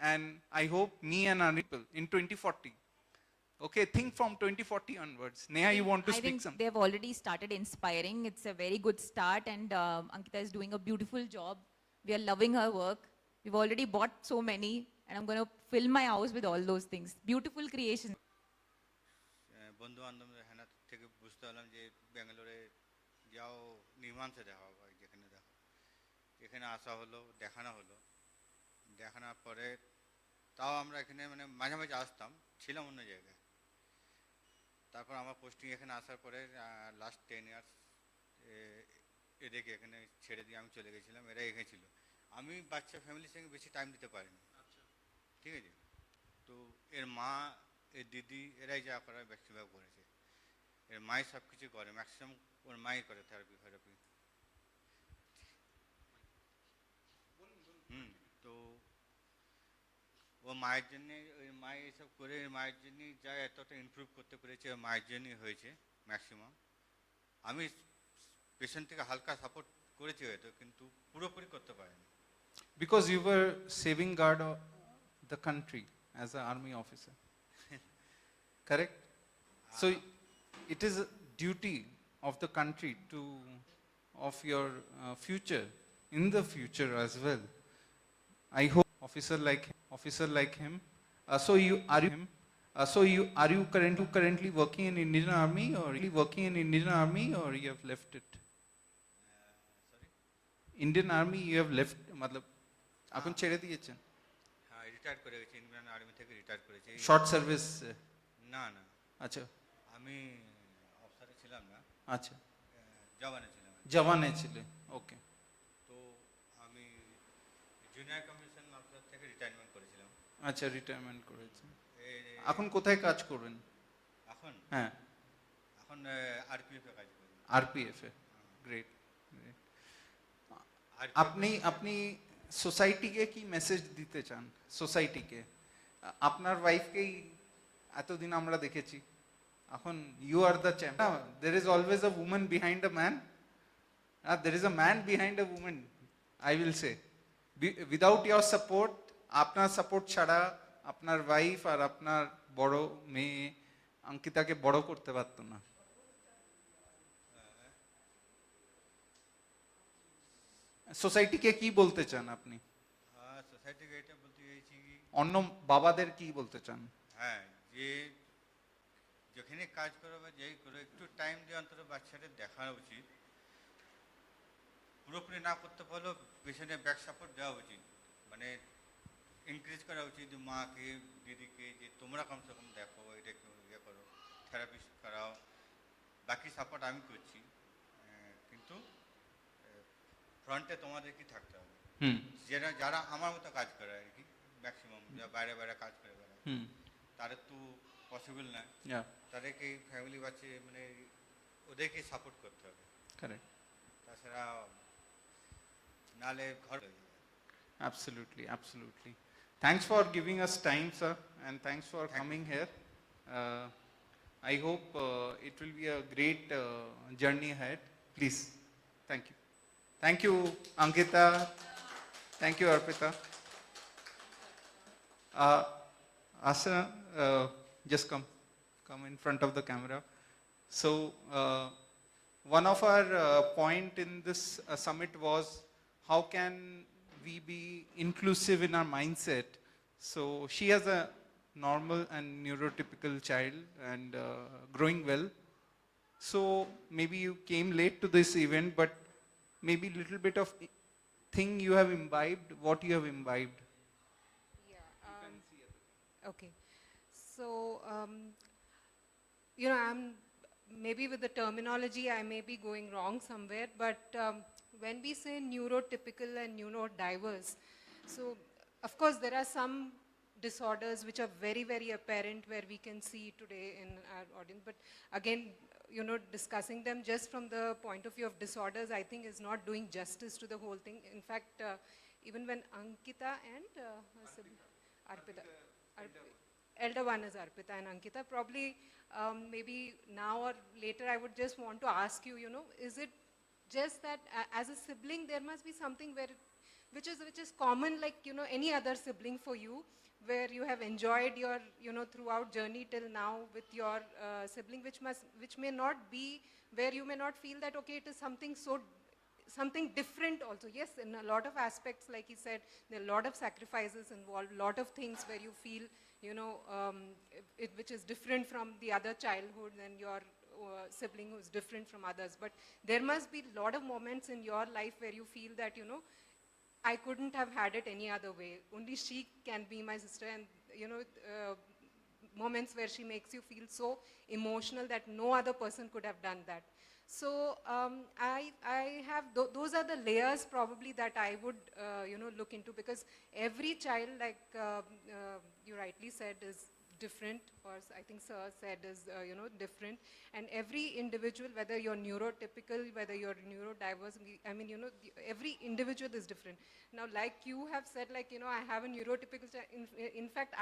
and I hope me and our people in 2040. Okay, think from 2040 onwards. Neha, you want to speak think something? they've already started inspiring. It's a very good start, and Ankita is doing a beautiful job. We are loving her work. We've already bought so many, and I'm going to fill my house with all those things. Beautiful creation. বন্ধু বান্ধবদের হ্যাঁ থেকে বুঝতে পারলাম যে ব্যাঙ্গালোরে যাও নির্মাণসে দেখা হবে যেখানে দেখো এখানে আসা হলো দেখানোর পরে তাও আমরা এখানে মানে মাঝে মাঝে আসতাম, ছিলাম অন্য জায়গায়। তারপর আমার পোস্টিং এখানে আসার পরে লাস্ট 10 ইয়ার্স এদেরকে এখানে ছেড়ে দিয়ে আমি চলে গেছিলাম, এরা এখানে ছিল। আমি বাচ্চা ফ্যামিলির সঙ্গে বেশি টাইম দিতে পারিনি, ঠিক আছে। তো এর মা, এর দিদি, এরাই যা করার বেশিরভাগ করেছে। এর মাই সব কিছু করে, ম্যাক্সিমাম ওর মাই করে থেরাপি। তো ও মায়ের জন্যে, ওই মায়ের এসব করে মায়ের জন্যই যা এতটা ইমপ্রুভ করতে পেরেছে মায়ের জন্যই হয়েছে ম্যাক্সিমাম। আমি পেশেন্ট থেকে হালকা সাপোর্ট করেছি হয়তো, কিন্তু পুরোপুরি করতে পারিনি। Because you were saving guard of the country as an army officer. Correct? So it is a duty of the country to, of your future, in the future as well. I hope officer like him. Are you currently working in Indian Army, or you have left it? Sorry? Indian Army you have left, matlab এখন ছেড়ে দিয়েছেন? হ্যাঁ, retire করে গেছি, Indian army থেকে retire করেছি। Short service? না। আচ্ছা, আমি অফিসারে ছিলাম না। আচ্ছা, জওয়ানে ছিলাম। জওয়ানে ছিলে, ওকে। তো আমি জুনিয়র কমিশন অফিসার থেকে রিটায়ারমেন্ট করেছিলাম। আচ্ছা, রিটায়ারমেন্ট করেছেন। এখন কোথায় কাজ করবেন? এখন? হ্যাঁ, এখন আরপিএফ এ কাজ করি। আরপিএফ এ, গ্রেট। আপনি সোসাইটিকে কি মেসেজ দিতে চান? সোসাইটিকে, আপনার ওয়াইফকেই এতদিন আমরা দেখেছি, এখন you are the champion. There is always a women behind a man, there is a man behind a women, I will say. Without your support, আপনার সাপোর্ট ছাড়া আপনার ওয়াইফ আর আপনার বড় মেয়ে অঙ্কিতাকে বড় করতে পারতো না। সোসাইটিকে কি বলতে চান আপনি? সোসাইটিকে এটা বলতে চাইছি, অন্য বাবাদের কি বলতে চান? হ্যাঁ, যে যেখানে কাজ করো বা যেই করো, একটু টাইম দিয়ে অন্তত বাচ্চাদের দেখা উচিত। পুরোপুরি না করতে পারলেও পেছনে ব্যাক সাপোর্ট দেওয়া উচিত, মানে এনকারেজ করা উচিত মাকে, দিদিকে, যে তোমরা কমসে কম দেখো, এটা একটু ইয়ে করো, থেরাপি করাও। বাকি সাপোর্ট আমি করছি, কিন্তু ফ্রন্টে তোমাদেরকে থাকতে হবে। যারা আমার মতো কাজ করে আর কি, ম্যাক্সিমাম যারা বাইরে বাইরে কাজ করে বেড়ায়, তাদের তো পসিবল না, তাদেরকে ফ্যামিলি বাচ্চা মানে ওদেরকে সাপোর্ট করতে হবে। তাছাড়া নালে ঘর। Absolutely, absolutely. Thanks for giving us time, sir, and thanks for coming here. I hope it will be a great journey ahead. Please, thank you. Thank you, Ankita. Thank you, Arpita. Asra, just come in front of the camera. So, one of our point in this summit was how can we be inclusive in our mindset. So she has a normal and neurotypical child and growing well. So maybe you came late to this event, but maybe little bit of thing you have imbibed, what you have imbibed. Yeah. Okay. So, you know, maybe with the terminology I may be going wrong somewhere, but when we say neurotypical and neurodiverse, so of course there are some disorders which are very, very apparent where we can see today in our audience, but again, you know, discussing them just from the point of view of disorders, I think is not doing justice to the whole thing. In fact, even when Ankita and Arpita, elder one is Arpita and Ankita, probably maybe now or later I would just want to ask you, you know, is it just that as a sibling there must be something where which is common, like, you know, any other sibling for you, where you have enjoyed your, you know, throughout journey till now with your sibling, which may not be, where you may not feel that, okay, it is something different also. Yes, in a lot of aspects, like he said, there are a lot of sacrifices involved, a lot of things where you feel, you know, which is different from the other childhood and your sibling who's different from others. But there must be a lot of moments in your life where you feel that, you know, I couldn't have had it any other way. Only she can be my sister, and, you know, moments where she makes you feel so emotional that no other person could have done that. So I have, those are the layers probably that I would, you know, look into, because every child, like you rightly said, is different, or I think Sir said is, you know, different. And every individual, whether you're neurotypical, whether you're neurodiverse, I mean, you know, every individual is different. Now, like you have said, like, you know, I have a neurotypical child. In fact,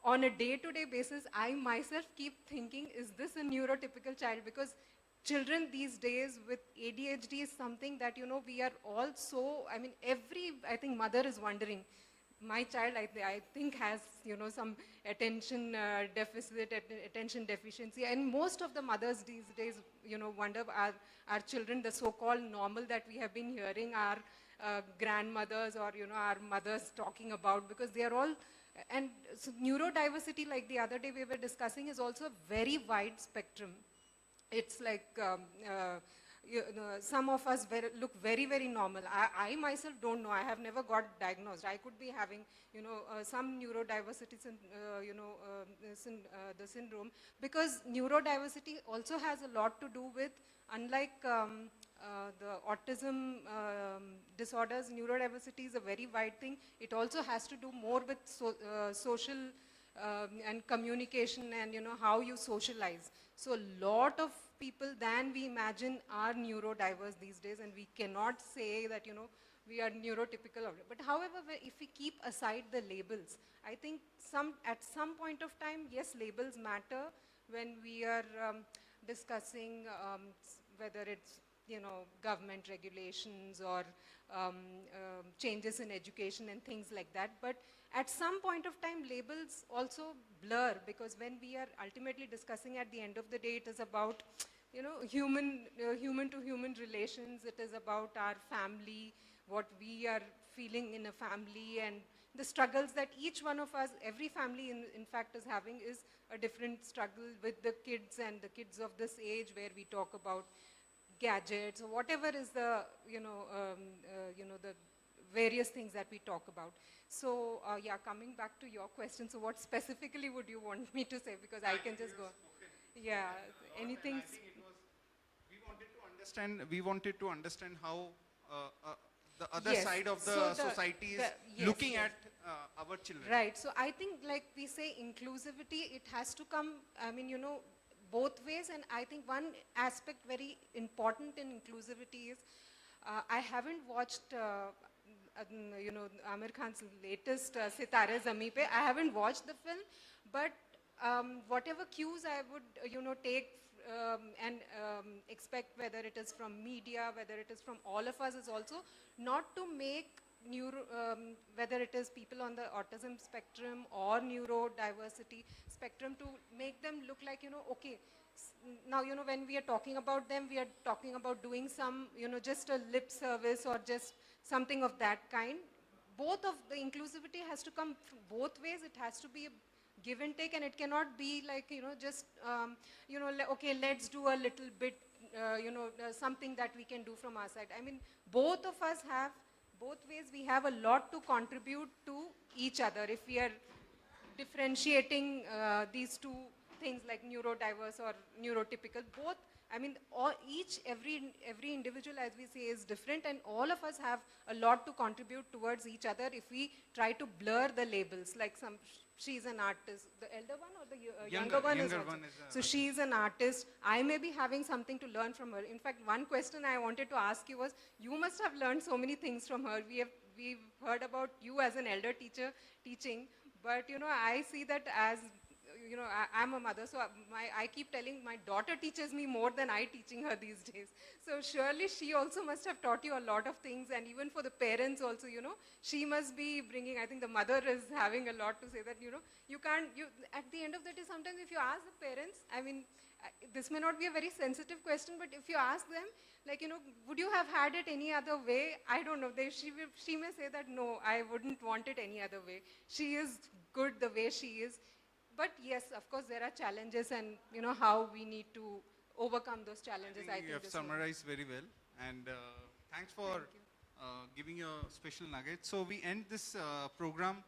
on a day-to-day basis, I myself keep thinking, is this a neurotypical child? Because children these days with ADHD is something that, you know, we are all so, I mean, I think mother is wondering, my child, I think, has, you know, some attention deficit, attention deficiency. And most of the mothers these days, you know, wonder, our children, the so-called normal that we have been hearing our grandmothers or, you know, our mothers talking about, because they are all, and so neurodiversity, like the other day we were discussing, is also a very wide spectrum. It's like, you know, some of us look very, very normal. I myself don't know. I have never got diagnosed. I could be having, you know, some neurodiversity, you know, the syndrome, because neurodiversity also has a lot to do with, unlike the autism disorders, neurodiversity is a very wide thing. It also has to do more with social and communication and, you know, how you socialize. So a lot of people than we imagine are neurodiverse these days, and we cannot say that, you know, we are neurotypical of it. But however, if we keep aside the labels, I think at some point of time, yes, labels matter when we are discussing whether it's, you know, government regulations or changes in education and things like that. But at some point of time, labels also blur, because when we are ultimately discussing, at the end of the day, it is about, you know, human to human relations. It is about our family, what we are feeling in a family, and the struggles that each one of us, every family in fact is having, is a different struggle with the kids and the kids of this age, where we talk about gadgets or whatever is the, you know, the various things that we talk about. So yeah, coming back to your question, so what specifically would you want me to say? Because I can just go. Yeah, anything. We wanted to understand how the other Yes. side of the So society is yes, looking yes. at our children. Right. So I think, like we say, inclusivity, it has to come, I mean, you know, both ways. And I think one aspect very important in inclusivity is, I haven't watched, you know, Amir Khan's latest Sitare Zameen Pe. I haven't watched the film, but whatever cues I would, you know, take and expect, whether it is from media, whether it is from all of us, is also not to make whether it is people on the autism spectrum or neurodiversity spectrum, to make them look like, you know, okay, now, you know, when we are talking about them, we are talking about doing some, you know, just a lip service or just something of that kind. Both of the inclusivity has to come both ways. It has to be a give and take, and it cannot be like, you know, just, you know, okay, let's do a little bit, you know, something that we can do from our side. I mean, both of us have, both ways, we have a lot to contribute to each other. If we are differentiating these two things like neurodiverse or neurotypical, both, I mean, every individual, as we say, is different, and all of us have a lot to contribute towards each other if we try to blur the labels. Like she's an artist, the elder one or the younger one is also. So she's an artist. I may be having something to learn from her. In fact, one question I wanted to ask you was, you must have learned so many things from her. We've heard about you as an elder teacher teaching, but, you know, I see that as you know, I'm a mother, so I keep telling my daughter teaches me more than I teaching her these days. So surely she also must have taught you a lot of things, and even for the parents also, you know, she must be bringing, I think the mother is having a lot to say that, you know, you can't, at the end of the day, sometimes if you ask the parents, I mean, this may not be a very sensitive question, but if you ask them, like, you know, would you have had it any other way? I don't know. She may say that, no, I wouldn't want it any other way. She is good the way she is. But yes, of course, there are challenges, and, you know, how we need to overcome those challenges. I think you have this will- summarized very well, and thanks for giving your special nugget. So we end this program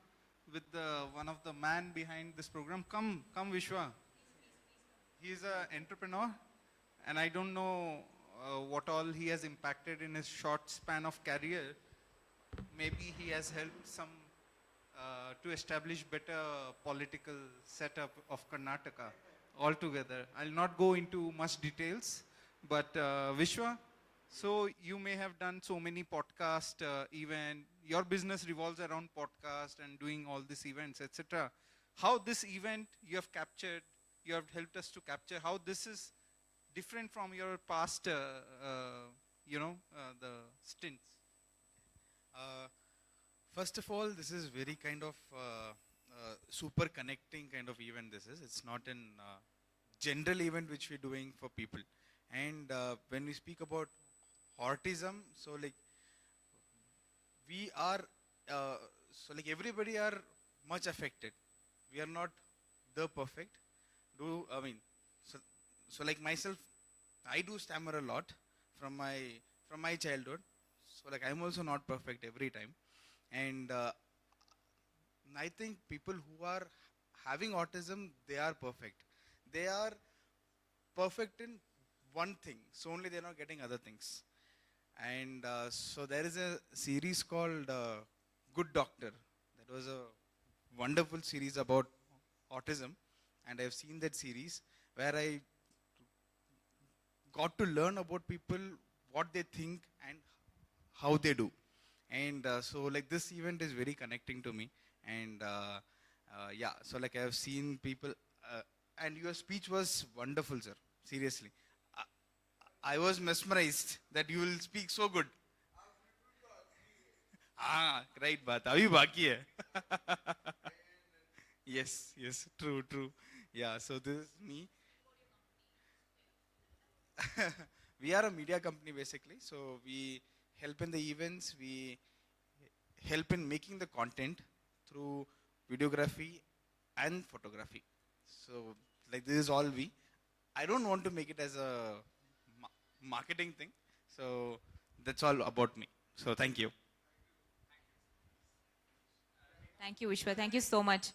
with one of the man behind this program. Come, Vishwa. He is an entrepreneur, and I don't know what all he has impacted in his short span of career. Maybe he has helped some to establish better political setup of Karnataka altogether. I'll not go into much details, but Vishwa, so you may have done so many podcast event. Your business revolves around podcast and doing all these events, etc. How this event you have captured, you have helped us to capture, how this is different from your past, the stints. First of all, this is very kind of super connecting kind of event this is. It's not an general event which we're doing for people. And when we speak about autism, so like we are, so like everybody are much affected. We are not the perfect. So like myself, I do stammer a lot from my childhood. So like I'm also not perfect every time. And I think people who are having autism, they are perfect. They are perfect in one thing, so only they're not getting other things. And so there is a series called Good Doctor. That was a wonderful series about autism, and I've seen that series where I got to learn about people, what they think and how they do. And so like this event is very connecting to me. And yeah, so like I've seen people, and your speech was wonderful, sir. Seriously. I was mesmerized that you will speak so good. Right, baat. Abhi baki hai. Yes, true. Yeah, so this is me. We are a media company basically. So we help in the events, we help in making the content through videography and photography. So like this is all we. I don't want to make it as a marketing thing. So that's all about me. So thank you. Thank you, Vishwa. Thank you so much.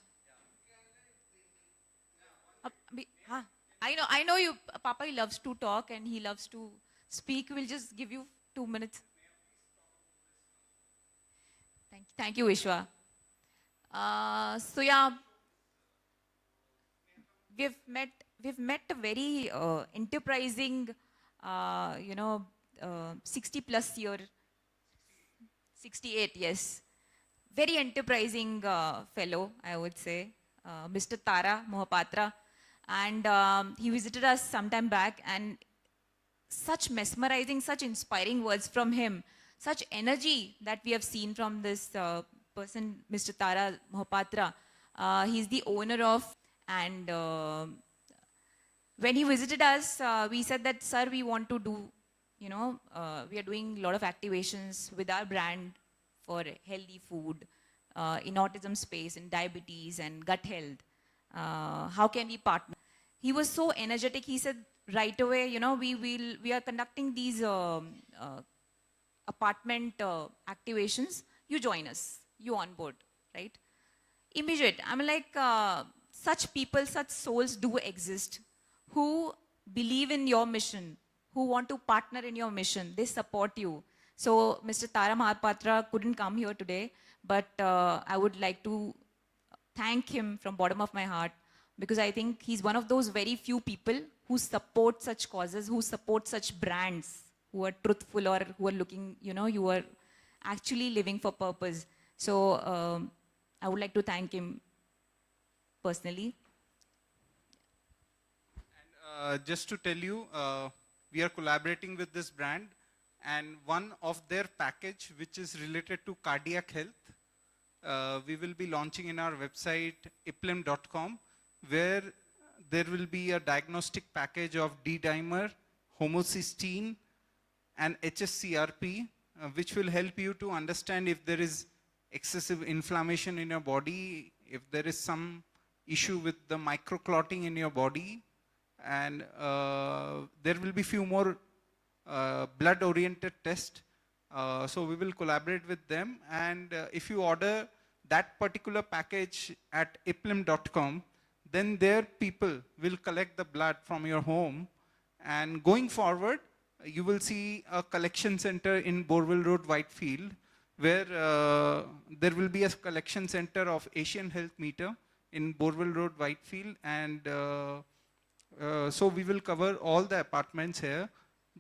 I know you, Papa, he loves to talk and he loves to speak. We'll just give you 2 minutes. Thank you, Vishwa. So yeah, we've met a very enterprising, 60 plus year, 68, yes. Very enterprising fellow, I would say, Mr. Tara Mohapatra. And he visited us sometime back, and such mesmerizing, such inspiring words from him, such energy that we have seen from this person, Mr. Tara Mohapatra. He's the owner of, and when he visited us, we said that, sir, we want to do, we are doing a lot of activations with our brand for healthy food, in autism space, in diabetes and gut health. How can we partner? He was so energetic. He said right away, we are conducting these apartment activations. You join us. You on board, right? Immediate. I'm like, such people, such souls do exist who believe in your mission, who want to partner in your mission. They support you. So Mr. Tara Mohapatra couldn't come here today, but I would like to thank him from bottom of my heart, because I think he's one of those very few people who support such causes, who support such brands, who are truthful or who are looking, you are actually living for purpose. So I would like to thank him personally. just to tell you, we are collaborating with this brand, and one of their package, which is related to cardiac health, we will be launching in our website, 𝐒𝐿𝐼𝐿.com, where there will be a diagnostic package of D-dimer, homocysteine, and hsCRP, which will help you to understand if there is excessive inflammation in your body, if there is some issue with the microclotting in your body, and there will be few more blood-oriented tests. So we will collaborate with them, and if you order that particular package at 𝐒𝐿𝐼𝐿.com, then their people will collect the blood from your home, and going forward, you will see a collection center in Borewell Road, Whitefield, where there will be a collection center of Asian Health Meter in Borewell Road, Whitefield, and so we will cover all the apartments here.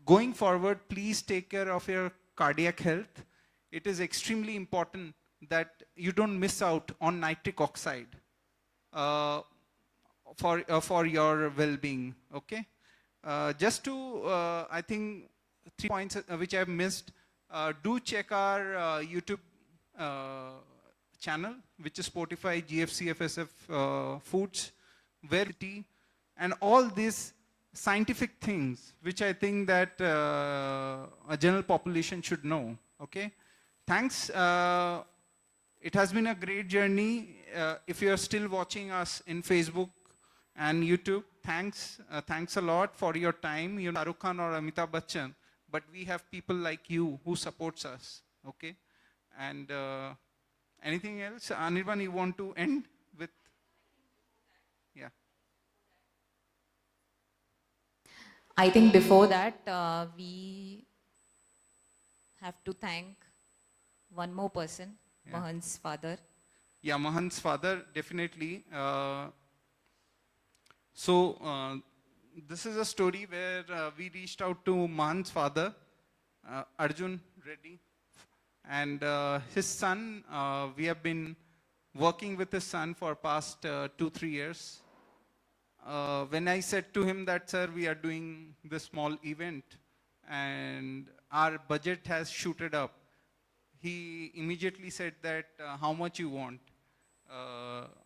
Going forward, please take care of your cardiac health. It is extremely important that you don't miss out on nitric oxide for your well-being, okay? Just to, I think, 3 points which I've missed. Do check our YouTube channel, which is Sportify, GFCFSF Foods, Verity, and all these scientific things, which I think that a general population should know, okay? Thanks. It has been a great journey. If you are still watching us in Facebook and YouTube, thanks. Thanks a lot for your time. You know, Shahrukh Khan or Amitabh Bachchan, but we have people like you who supports us, okay? And anything else? Anirban, you want to end with? Yeah. I think before that, we have to thank one more person, Yeah. Mahant's father. Yeah, Mahant's father, definitely. This is a story where we reached out to Mahant's father, Arjun Reddy, and his son. We have been working with his son for past 2-3 years. When I said to him that, sir, we are doing this small event and our budget has shooted up, he immediately said that, how much you want?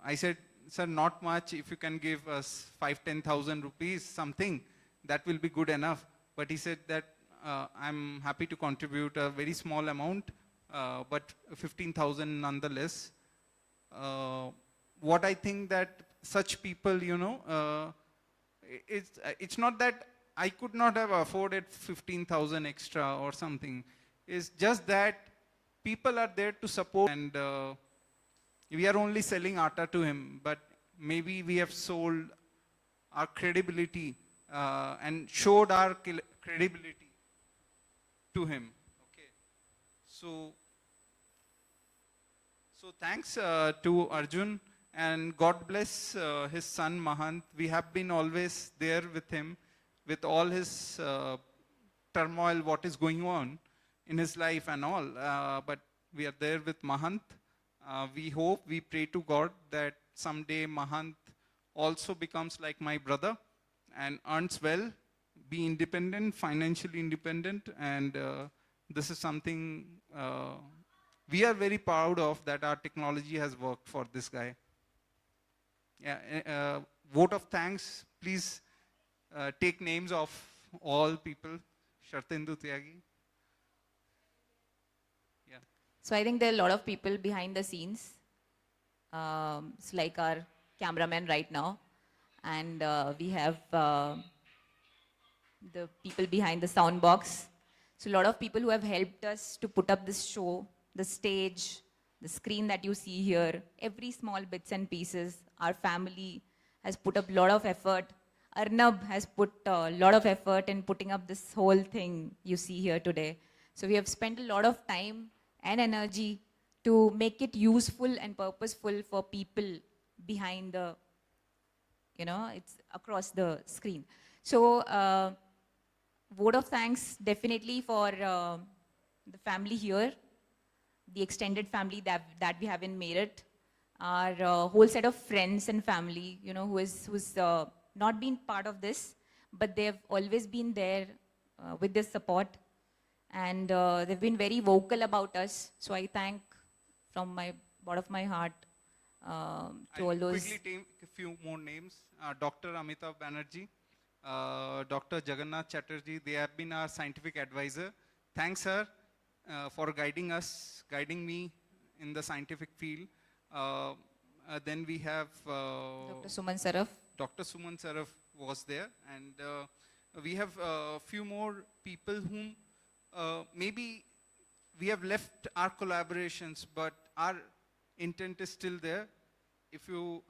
I said, sir, not much. If you can give us 5,000-10,000 rupees, something, that will be good enough. But he said that, I'm happy to contribute a very small amount, but 15,000 nonetheless. What I think that such people, you know, it's not that I could not have afforded 15,000 extra or something. It's just that people are there to support, and we are only selling atta to him, but maybe we have sold our credibility and showed our credibility to him. Okay, so thanks to Arjun, and God bless his son Mahant. We have been always there with him, with all his turmoil, what is going on in his life and all. But we are there with Mahant. We hope, we pray to God that someday Mahant also becomes like my brother and earns well, be independent, financially independent, and this is something we are very proud of, that our technology has worked for this guy. Yeah, vote of thanks. Please take names of all people. Shartendu Tyagi. Yeah. So I think there are a lot of people behind the scenes. It's like our cameraman right now. And we have the people behind the sound box. So a lot of people who have helped us to put up this show, the stage, the screen that you see here, every small bits and pieces. Our family has put up a lot of effort. Arnab has put a lot of effort in putting up this whole thing you see here today. So we have spent a lot of time and energy to make it useful and purposeful for people behind the, you know, it's across the screen. So vote of thanks definitely for the family here, the extended family that we have in Meerut, our whole set of friends and family, you know, who's not been part of this, but they have always been there with this support, and they've been very vocal about us. So I thank from my bottom of my heart to all I'll those. quickly take a few more names. Dr. Amitabh Banerjee, Dr. Jagannath Chatterjee, they have been our scientific advisor. Thanks, sir, for guiding me in the scientific field. Then we have Dr. Suman Saraf. Dr. Suman Saraf was there, and we have a few more people whom maybe we have left our collaborations, but our intent is still there. If you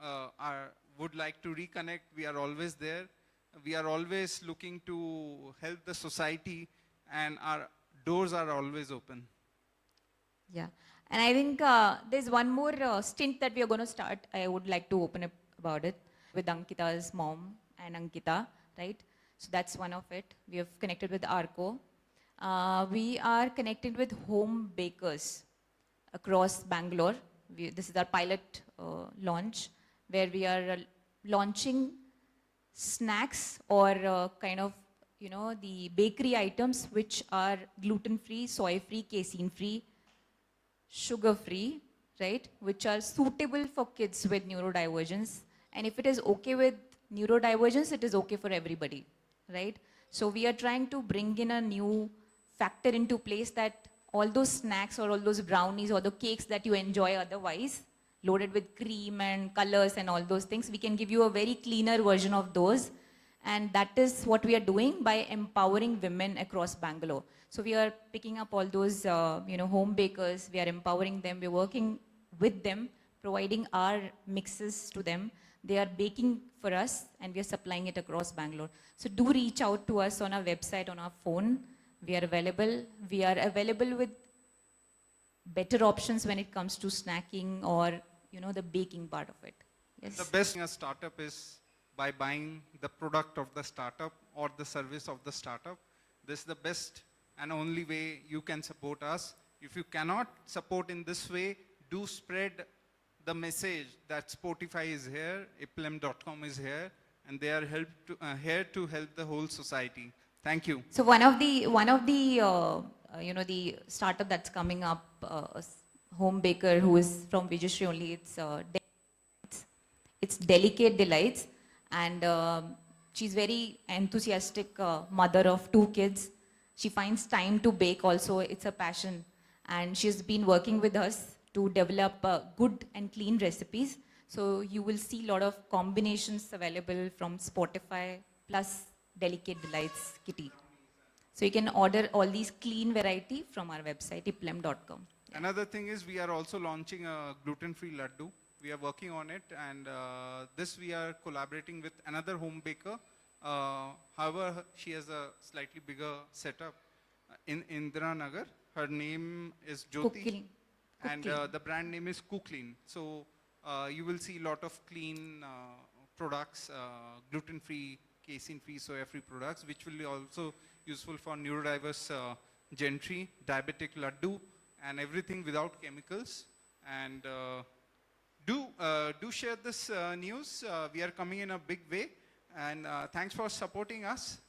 would like to reconnect, we are always there. We are always looking to help the society, and our doors are always open. Yeah, and I think there's one more stint that we are going to start. I would like to open up about it with Ankita's mom and Ankita, right? So that's one of it. We have connected with ARCO. We are connected with home bakers across Bangalore. This is our pilot launch, where we are launching snacks or kind of, you know, the bakery items which are gluten-free, soy-free, casein-free, sugar-free, right? Which are suitable for kids with neurodivergence. And if it is okay with neurodivergence, it is okay for everybody, right? So we are trying to bring in a new factor into place, that all those snacks or all those brownies or the cakes that you enjoy otherwise, loaded with cream and colors and all those things, we can give you a very cleaner version of those. And that is what we are doing by empowering women across Bangalore. So we are picking up all those home bakers, we are empowering them, we're working with them, providing our mixes to them. They are baking for us, and we are supplying it across Bangalore. So do reach out to us on our website, on our phone. We are available. We are available with better options when it comes to snacking or, you know, the baking part of it. Yes. The best in a startup is by buying the product of the startup or the service of the startup. This is the best and only way you can support us. If you cannot support in this way, do spread the message that Sportify is here, 𝐒𝐻𝐿 is here, and they are here to help the whole society. Thank you. So one of the the startup that's coming up, a home baker who is from Vijayashree only, it's Delicate Delights, and she's very enthusiastic mother of 2 kids. She finds time to bake also, it's a passion, and she's been working with us to develop good and clean recipes. So you will see a lot of combinations available from Sportify plus Delicate Delights kitty. So you can order all these clean variety from our website, 𝐒𝐻𝐿.com. Another thing is we are also launching a gluten-free laddu. We are working on it, and this we are collaborating with another home baker. However, she has a slightly bigger setup in Indira Nagar. Her name is Jyoti, and the brand name is 𝐒𝐻𝐿. So you will see a lot of clean products, gluten-free, casein-free, soya-free products, which will be also useful for neurodiverse gentry, diabetic laddu, and everything without chemicals. And do share this news. We are coming in a big way, and thanks for supporting us.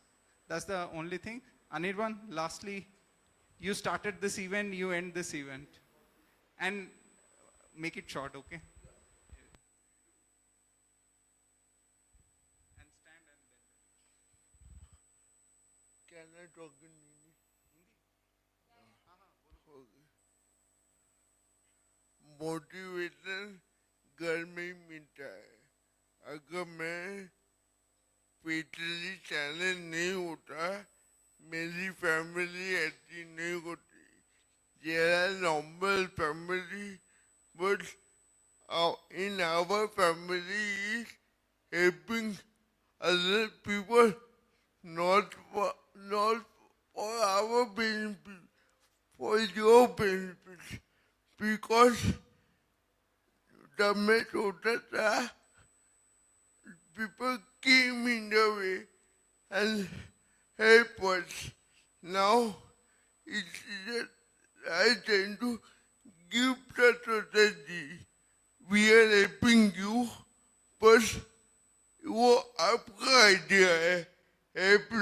That's the only thing. Anirban, lastly, you started this event, you end this event. And make it short, okay? And stand and then. Can I talk in Hindi? Motivation घर में ही मिलता है. अगर मैं पेटली channel नहीं होता, मेरी फैमिली ऐसी नहीं होती. They are a normal family, but in our family is helping other people, not for our benefit, for your benefit. Because the method people came in the way and help us. Now it's just I tend to give the society. We are helping you, but वो आपका idea है. Thank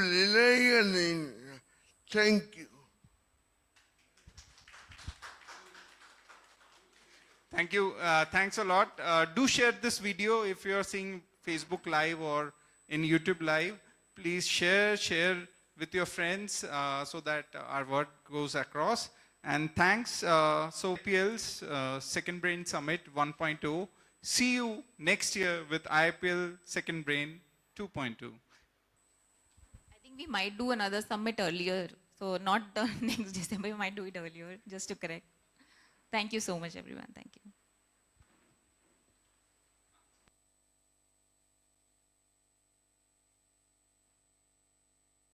you. Thank you. Thanks a lot. Do share this video if you are seeing Facebook Live or in YouTube Live. Please share with your friends so that our word goes across. And thanks. So PL's Second Brain Summit 1.0. See you next year with IPL Second Brain 2.2. I think we might do another summit earlier. So not the next December, we might do it earlier, just to correct. Thank you so much, everyone. Thank you.